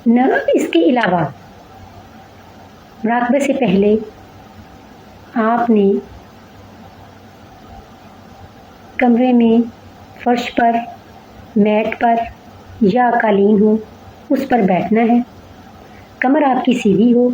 اس کے علاوہ مراقبے سے پہلے آپ نے کمرے میں فرش پر، میٹ پر یا قالین ہو اس پر بیٹھنا ہے، کمر آپ کی سیدھی ہو،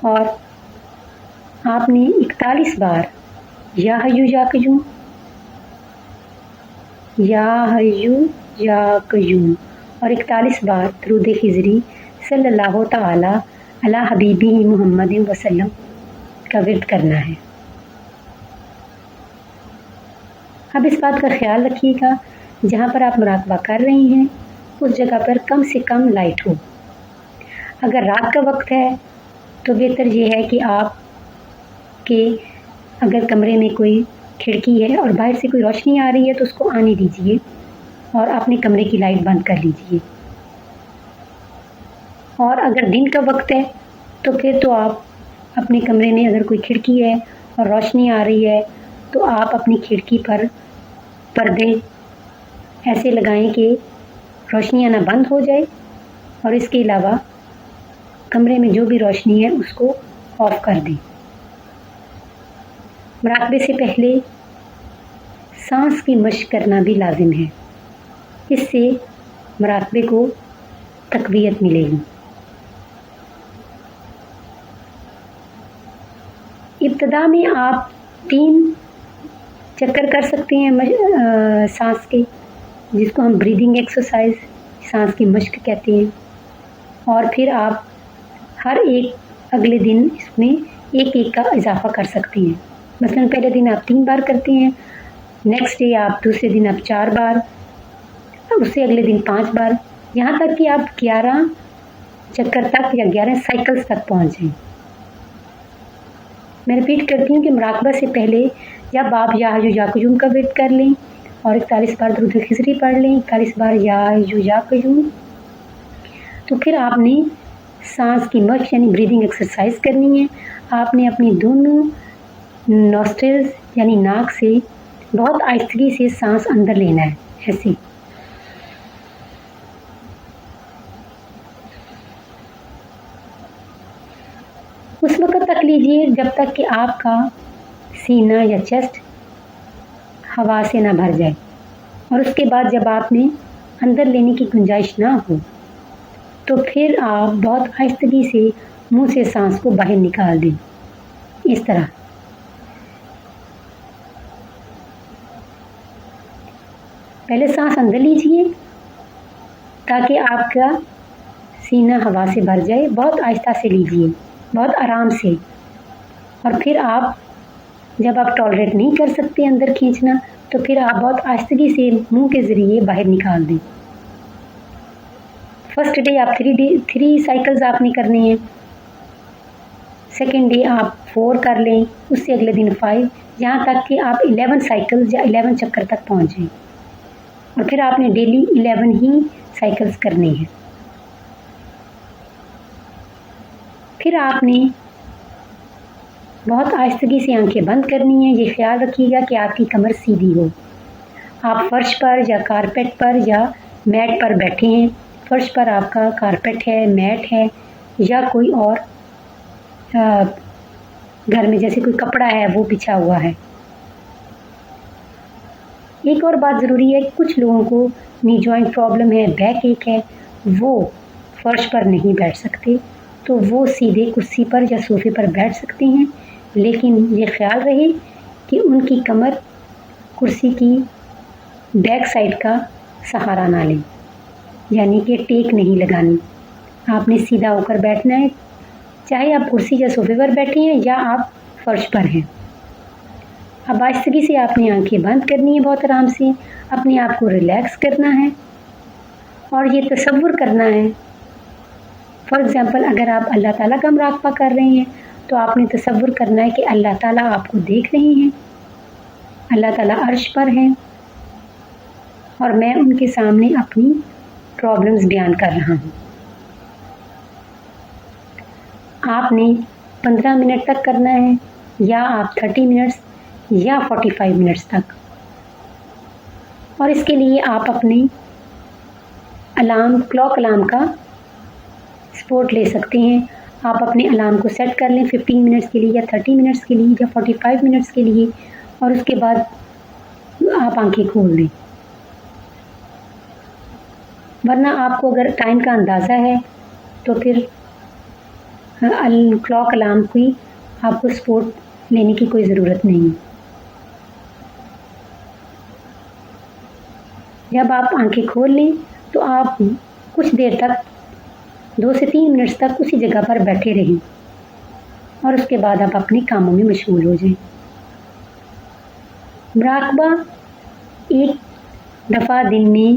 اور آپ نے 41 بار یا حیو یا قیوم، یا حیو یا قیوم اور 41 بار درود خضری صلی اللہ تعالی علی حبیبہ محمد وسلم کا ورد کرنا ہے۔ اب اس بات کا خیال رکھیے گا جہاں پر آپ مراقبہ کر رہی ہیں اس جگہ پر کم سے کم لائٹ ہو۔ اگر رات کا وقت ہے تو بہتر یہ ہے کہ آپ کے اگر کمرے میں کوئی کھڑکی ہے اور باہر سے کوئی روشنی آ رہی ہے تو اس کو آنے دیجیے اور اپنے کمرے کی لائٹ بند کر لیجیے۔ اور اگر دن کا وقت ہے تو پھر تو آپ اپنے کمرے میں اگر کوئی کھڑکی ہے اور روشنی آ رہی ہے تو آپ اپنی کھڑکی پر پردے ایسے لگائیں کہ روشنی آنا بند ہو جائے، اور اس کے علاوہ کمرے میں جو بھی روشنی ہے اس کو آف کر دیں۔ مراقبے سے پہلے سانس کی مشق کرنا بھی لازم ہے، اس سے مراقبے کو تقویت ملے گی۔ ابتدا میں آپ 3 چکر کر سکتے ہیں سانس کے، جس کو ہم بریدنگ ایکسرسائز، سانس کی مشق کہتے ہیں، اور پھر آپ ہر ایک اگلے دن اس میں ایک کا اضافہ کر سکتے ہیں۔ مثلا پہلے دن آپ 3 بار کرتے ہیں، نیکسٹ ڈے آپ دوسرے دن آپ 4 بار، اس سے اگلے دن 5 بار، یہاں تک کہ آپ 11 چکر تک یا 11 سائیکلز تک پہنچ جائیں۔ میں ریپیٹ کرتی ہوں کہ مراقبہ سے پہلے جب آپ یا حیو یا قیوم کا ورد کر لیں اور 41 بار درود خضری پڑھ لیں، 41 بار یا حیو یا قیوم، تو پھر آپ نے سانس کی مشق یعنی بریدنگ ایکسرسائز کرنی ہے۔ آپ نے اپنی دونوں نوسٹرلز یعنی ناک سے بہت آہستگی سے سانس اندر لینا ہے، ایسے اس وقت تک لیجیے جب تک کہ آپ کا سینہ یا چیسٹ ہوا سے نہ بھر جائے، اور اس کے بعد جب آپ نے اندر لینے کی گنجائش نہ ہو تو پھر آپ بہت آہستگی سے منہ سے سانس کو باہر نکال دیں، اس طرح۔ پہلے سانس اندر لیجیے تاکہ آپ کا سینہ ہوا سے بھر جائے، بہت آہستہ سے لیجیے، بہت آرام سے، اور پھر آپ جب آپ ٹالریٹ نہیں کر سکتے اندر کھینچنا تو پھر آپ بہت آہستگی سے منہ کے ذریعے باہر نکال دیں۔ فرسٹ ڈے آپ 3 سائیکلز آپ نے کرنے ہیں، سیکنڈ ڈے آپ 4 کر لیں، اس سے اگلے دن 5، یہاں تک کہ آپ 11 سائیکلز یا 11 چکر تک پہنچ جائیں، اور پھر آپ نے ڈیلی 11 ہی سائیکلز کرنے ہیں۔ پھر آپ نے بہت آہستگی سے آنکھیں بند کرنی ہیں، یہ خیال رکھیے گا کہ آپ کی کمر سیدھی ہو۔ آپ فرش پر یا کارپیٹ پر یا میٹ پر بیٹھے ہیں، فرش پر آپ کا کارپیٹ ہے، میٹ ہے، یا کوئی اور گھر میں جیسے کوئی کپڑا ہے وہ بچھا ہوا ہے۔ ایک اور بات ضروری ہے، کچھ لوگوں کو نی جوائنٹ پرابلم ہے، بیک ایک ہے، وہ فرش پر نہیں بیٹھ سکتے، تو وہ سیدھے کرسی پر یا صوفے پر بیٹھ سکتے ہیں، لیکن یہ خیال رہے کہ ان کی کمر کرسی کی بیک سائڈ کا سہارا نہ لیں، یعنی کہ ٹیک نہیں لگانی، آپ نے سیدھا ہو کر بیٹھنا ہے، چاہے آپ کرسی یا صوفے پر بیٹھے ہیں یا آپ فرش پر ہیں۔ اب آہستگی سے آپ نے آنکھیں بند کرنی ہے، بہت آرام سے اپنے آپ کو ریلیکس کرنا ہے، اور یہ تصور کرنا ہے، فار ایگزامپل اگر آپ اللہ تعالیٰ کا مراقبہ کر رہے ہیں تو آپ نے تصور کرنا ہے کہ اللہ تعالیٰ آپ کو دیکھ رہے ہیں، اللہ تعالیٰ عرش پر ہیں، اور میں ان کے سامنے اپنی پرابلمز بیان کر رہا ہوں۔ آپ نے 15 منٹ تک کرنا ہے، یا آپ 30 منٹس یا 45 منٹس تک، اور اس کے لیے آپ اپنی کلاک الارم کا سپورٹ لے سکتے ہیں. آپ اپنے الارم کو سیٹ کر لیں 15 منٹس کے لیے یا 30 منٹس کے لیے یا 45 منٹس کے لیے، اور اس کے بعد آپ آنکھیں کھول دیں. ورنہ آپ کو اگر ٹائم کا اندازہ ہے تو پھر کلاک الارم کی آپ کو سپورٹ لینے کی کوئی ضرورت نہیں. جب آپ آنکھیں کھول لیں تو آپ کچھ دیر تک 2 سے 3 منٹس تک اسی جگہ پر بیٹھے رہیں اور اس کے بعد آپ اپنے کاموں میں مشغول ہو جائیں. مراقبہ ایک دفعہ دن میں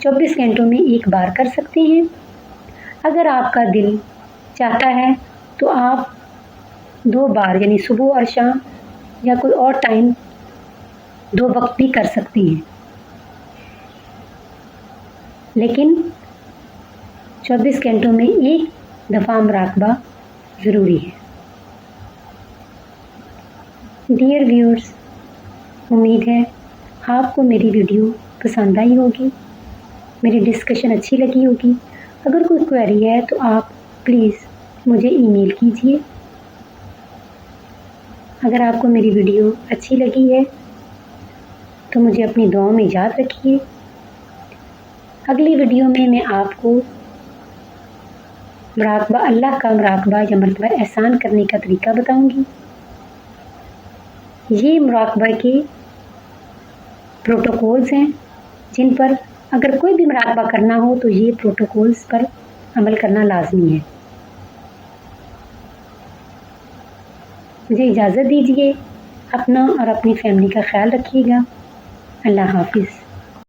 24 گھنٹوں میں ایک بار کر سکتے ہیں. اگر آپ کا دل چاہتا ہے تو آپ 2 بار یعنی صبح اور شام یا کوئی اور ٹائم 2 وقت بھی کر سکتے ہیں، لیکن 24 گھنٹوں میں ایک دفعہ مراقبہ ضروری ہے. ڈیئر ویورز، امید ہے آپ کو میری ویڈیو پسند آئی ہوگی، میری ڈسکشن اچھی لگی ہوگی. اگر کوئی کوئری ہے تو آپ پلیز مجھے ای میل کیجیے. اگر آپ کو میری ویڈیو اچھی لگی ہے تو مجھے اپنی دعاؤں میں یاد رکھیے. اگلی ویڈیو میں آپ کو مراقبہ، اللہ کا مراقبہ یا مرتبہ احسان کرنے کا طریقہ بتاؤں گی. یہ مراقبہ کے پروٹوکولز ہیں جن پر اگر کوئی بھی مراقبہ کرنا ہو تو یہ پروٹوکولز پر عمل کرنا لازمی ہے. مجھے اجازت دیجیے. اپنا اور اپنی فیملی کا خیال رکھیے گا. اللہ حافظ.